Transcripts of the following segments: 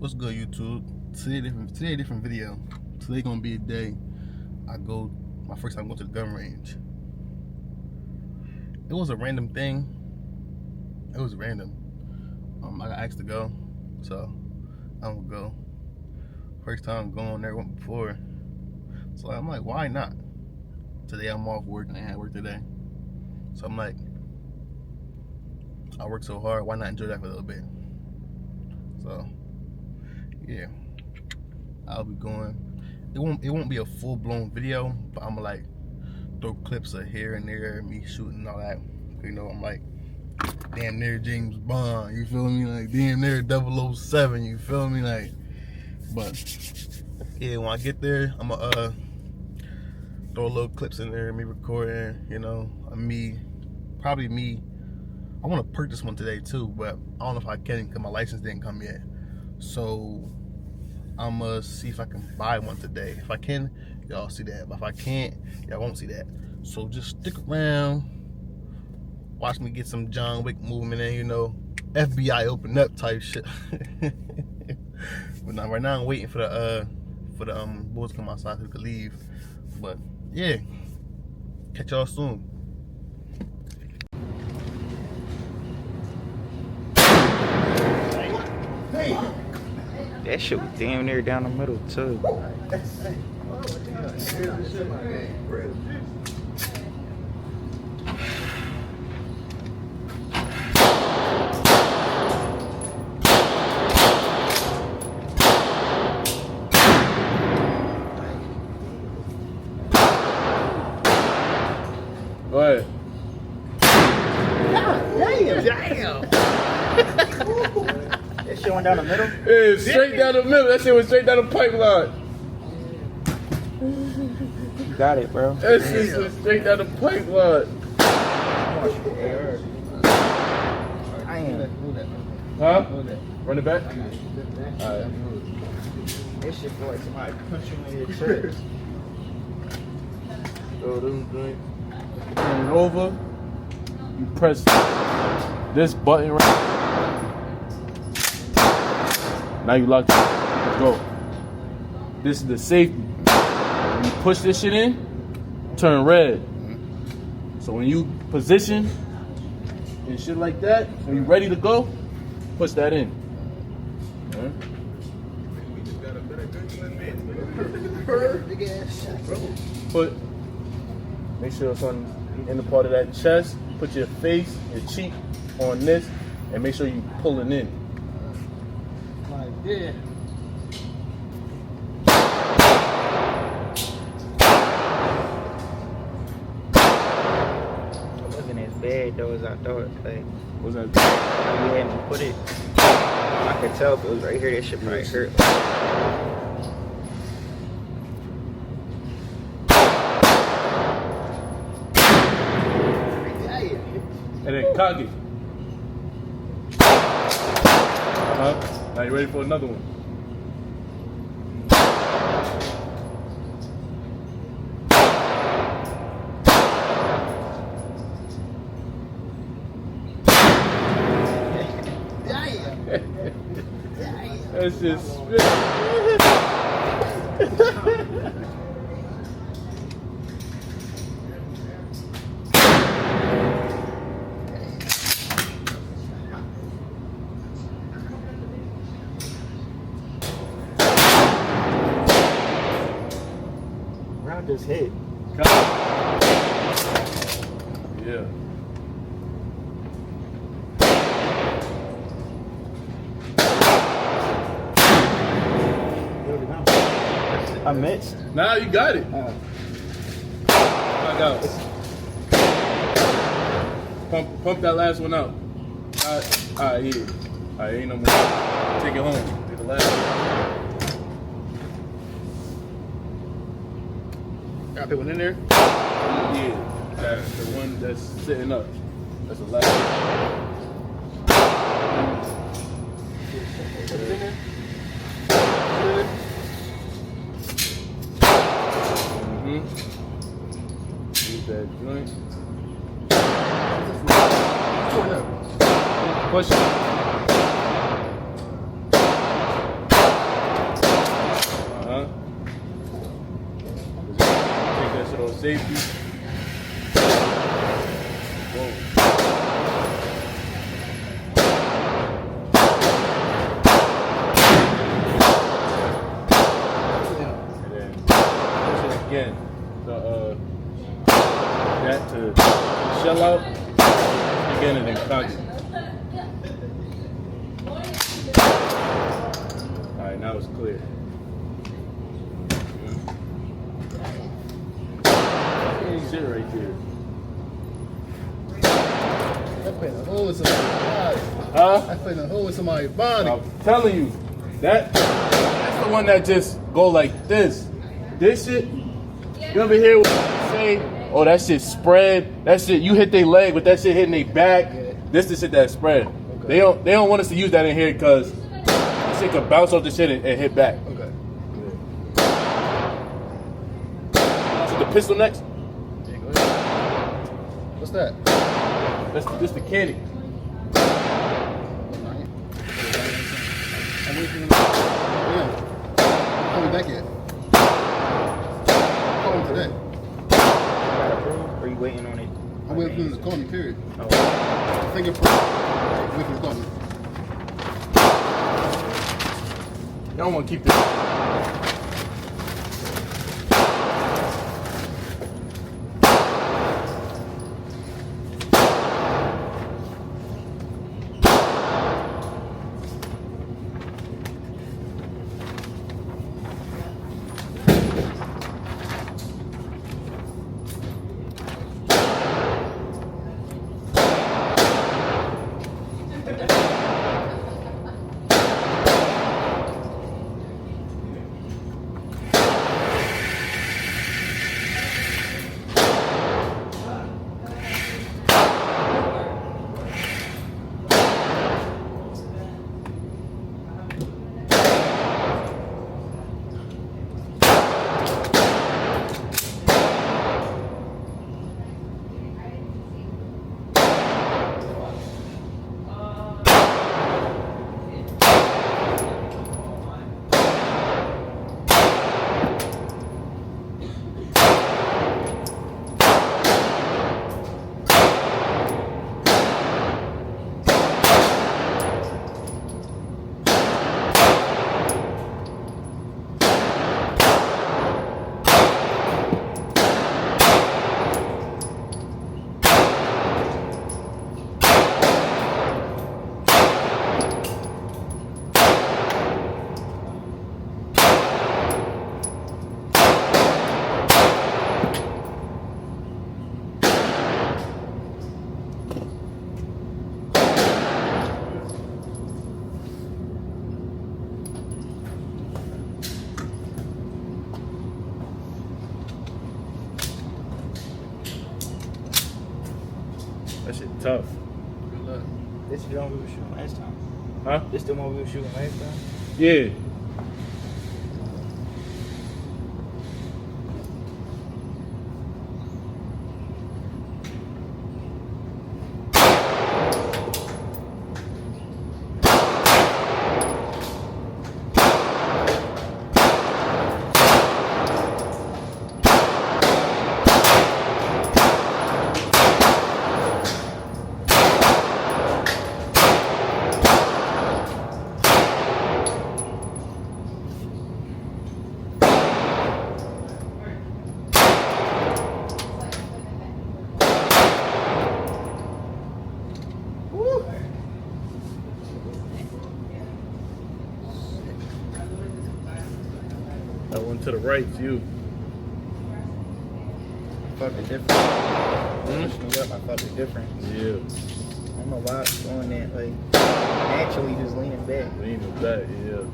What's good, YouTube? Today different video. Today gonna be a day my first time going to the gun range. It was a random thing. It was random. I got asked to go, so I'm gonna go. First time going there, went before. So I'm like, why not? Today I'm off work and I had work today. So I'm like, I work so hard, why not enjoy that for a little bit? So yeah, I'll be going. It won't be a full-blown video, but I'm gonna like throw clips of here and there, me shooting and all that. You know, I'm like damn near James Bond, you feel me? Like damn near 007, you feel me? Like, but yeah, when I get there, I'm gonna throw little clips in there, me recording, you know, probably me. I want to purchase one today too, but I don't know if I can because my license didn't come yet. So I'm gonna see if I can buy one today. If I can, y'all see that. But if I can't, y'all won't see that. So just stick around, watch me get some John Wick movement in, you know, FBI open up type shit. But now, right now I'm waiting for the boys to come outside so we could leave. But yeah, catch y'all soon. That shit was damn near down the middle too. Go ahead. Damn. That shit went down the middle? Yeah, straight down the middle. That shit was straight down the pipeline. You got it, bro. That shit was straight down the pipeline. I ain't. Huh? Run it back? Alright. This shit feel like somebody punch you in your chest. So this drink. Turn it over. You press this button right. Now you locked it. Let's go. This is the safety. When you push this shit in, turn red. So when you position and shit like that, when you ready to go, push that in. Right. Make sure it's on in the part of that chest. Put your face, your cheek on this, and make sure you pulling in. Yeah. It wasn't as bad though as I thought. Like, What's that? how you had me put it, I could tell if it was right here, that shit probably hurt. And then cock it. Now you ready for another one? That's just Round just hit. yeah. I missed. Now you got it. Knock out. Pump that last one out. Alright, yeah. Alright, ain't no more. Take it home. Take the last one. Got that one in there? Yeah. That's the one that's sitting up. That's the last one. Put it in there. Use that joint. Push it. safety. Boom. And then push it again. That to shell out again and then cock it. Alright, now it's clear. Sit right there. That playing a hole in somebody's body. Huh? That playing a hole in somebody's body. I'm telling you, that's the one that just go like this. This shit, you ever hear what they say? Oh, that shit spread. That shit, you hit their leg, but that shit hitting their back. Yeah. This the shit that spread. Okay. They don't want us to use that in here because that shit could bounce off the shit and hit back. Okay. So the pistol next. Yeah, go ahead. What's that? This the candy. I'm waiting for him. Yeah. Call me back yet. Call him today. Got approved, or you waiting on it? I'm waiting for him to call me, period. Oh. Fingerprint. Wait for him to call me. Y'all don't want to keep this. That shit tough. Good luck. This is the one we were shooting last time. Huh? This the one we were shooting last time. Yeah. That one to the right's you. Fucking different. Pushing up, I fucked it different. Yeah. I don't know why I was doing that. Like, naturally just leaning back. Leaning back, yeah.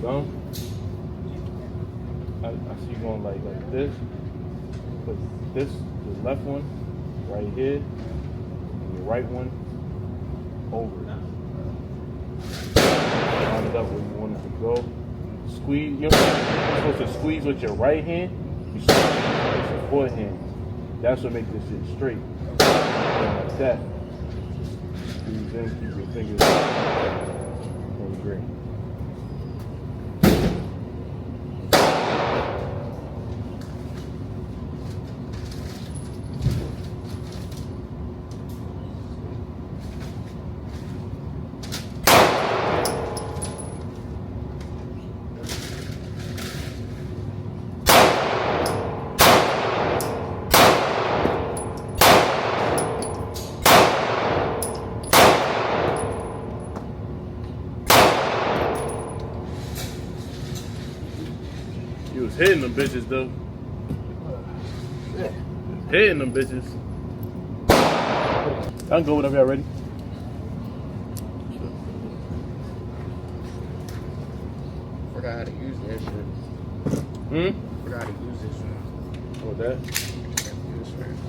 Thumb. I see you going like this. Put this, the left one, right here, and the right one over it. Line it up where you want it to go. Squeeze. You're supposed to squeeze with your right hand You see, it's your forehand. That's what makes this shit straight. Like that. Squeeze in, keep your fingers on the green. You was hitting them bitches though. Hitting them bitches. I can go whenever y'all ready. Forgot how to use that shit. Forgot how to use this one. What that? Use first.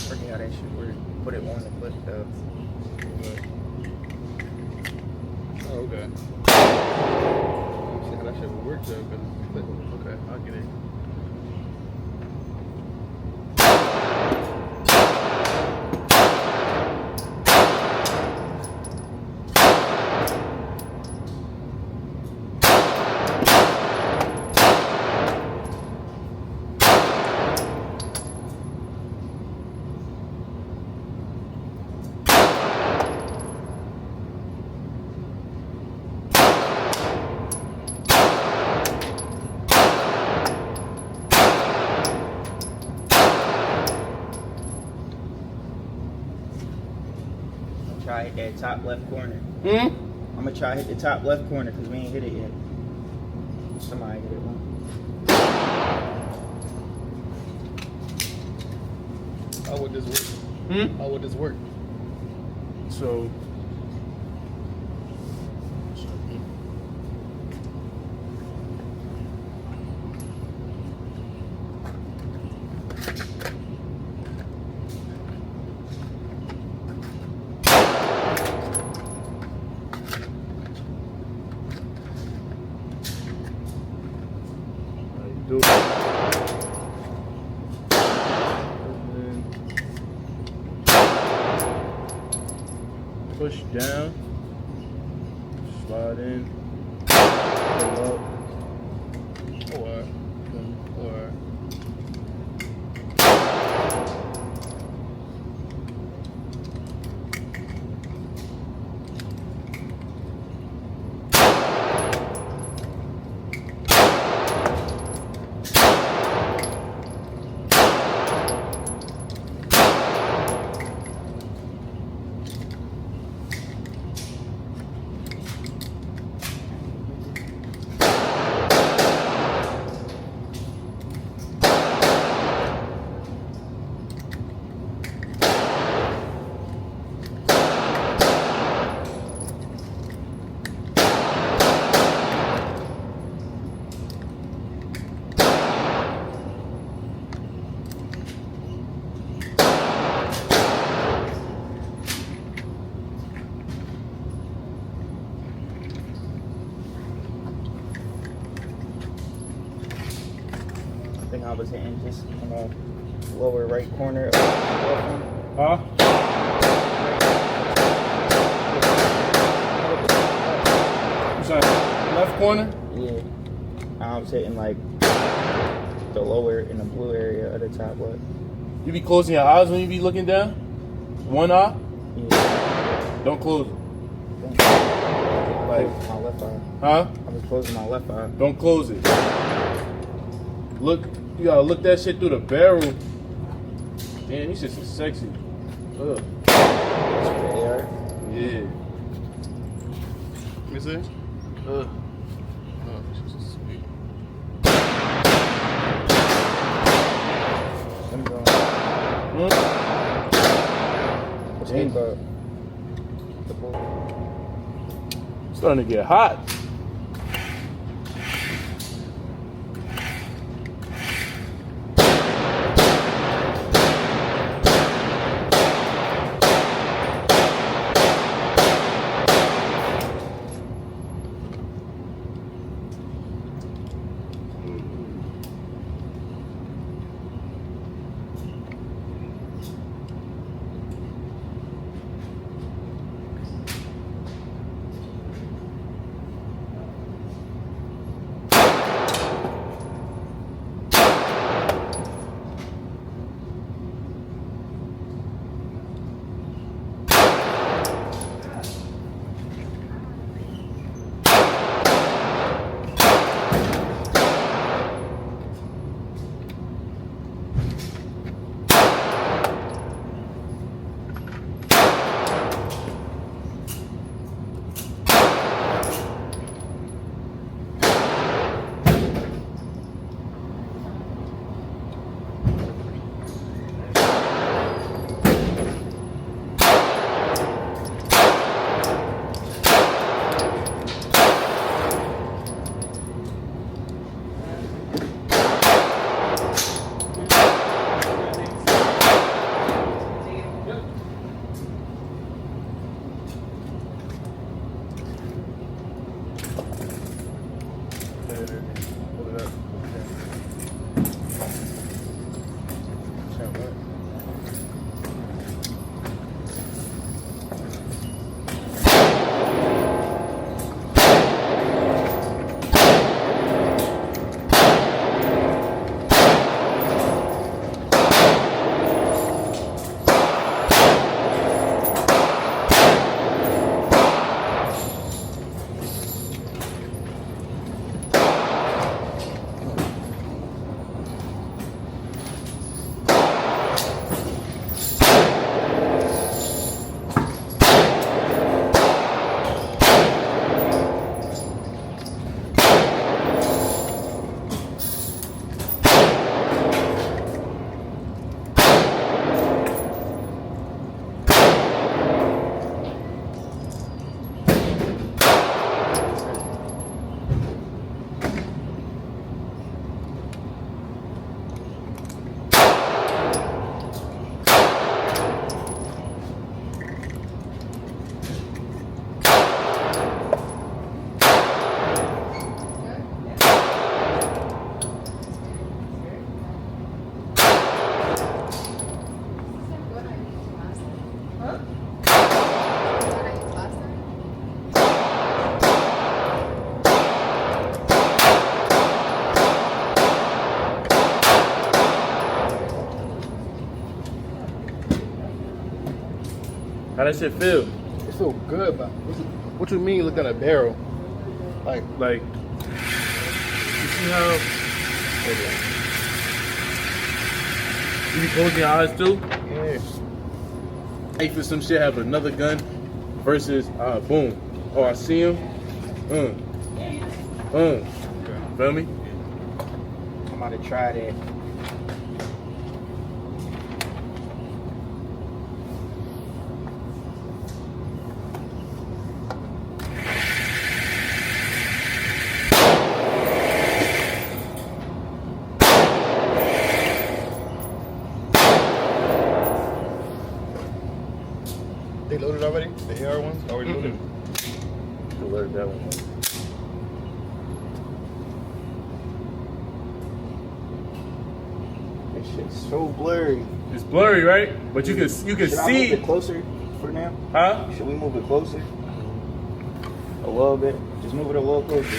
Forget how that shit work. Put it on the clip though. Oh, okay. That shit would work though, but okay, I'll get it. Try hit that top left corner. Hmm? I'm gonna try hit the top left corner because we ain't hit it yet. Somebody hit it one. How would this work? How would this work? So do it. And then push down, slide in, pull up, Or I think I was hitting just in the lower right corner of the left one. huh? left corner? Yeah. I was hitting like the lower in the blue area of the top left. You be closing your eyes when you be looking down? One eye? Yeah. Don't close it. Like my left eye. Huh? I was closing my left eye. Don't close it. Look, you gotta look that shit through the barrel. Damn, these shits are sexy. Ugh. Yeah. Let me see. Oh, this is sweet. Let me go. What's Damn. the Starting to get hot. How that shit feel? It feel good, but what you mean? Look at a barrel, like Like, you see how? You be closing your eyes too? yeah. Hey, for some shit, have another gun versus boom. Oh, I see him. Feel me? I'm about to try that. They loaded already? The AR ones already loaded. Alert that one. This shit's so blurry. It's blurry, right? But you can Should I move see. it closer for now? Huh? Should we move it closer? A little bit, Just move it a little closer.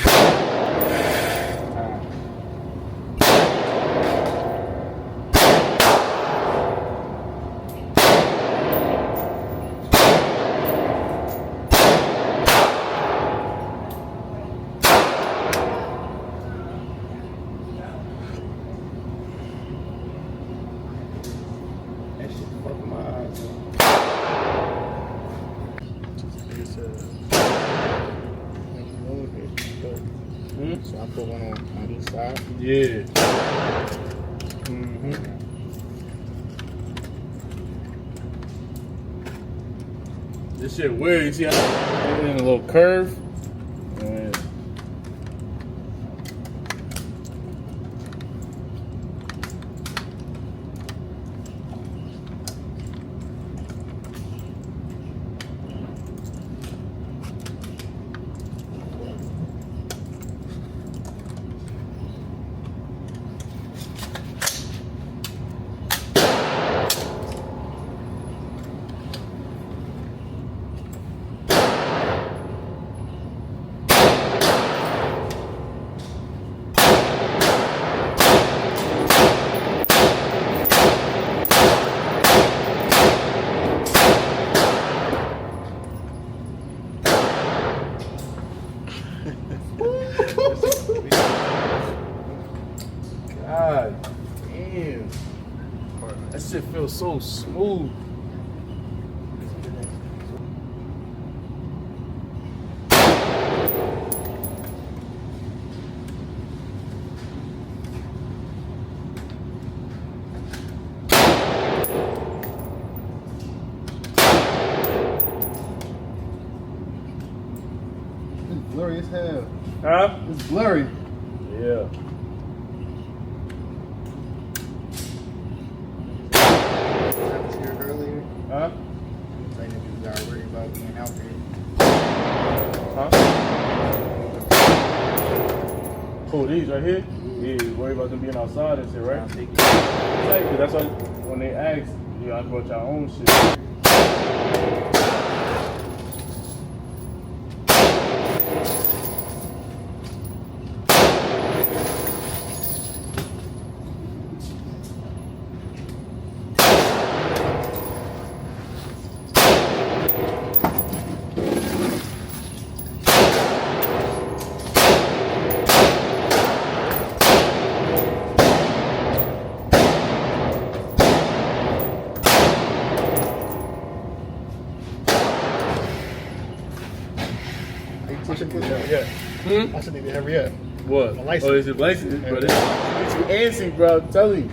That shit fucking my eyes. So I put one on each side. Yeah. This shit weird. You see how it's in a little curve? Yeah. God damn. That shit feels so smooth. It's blurry as hell. Huh? It's blurry. Yeah. Here earlier. Huh? Like niggas got worried about being out there. Huh? Oh, these right here? Yeah, worry about them being outside and shit, right? I'll take it. Exactly. That's why when they ask, you gotta brought your own shit. I should get that. Yeah. I should need to hurry up. What? My license. Oh, is it license? But it's too antsy, bro. I'm telling you.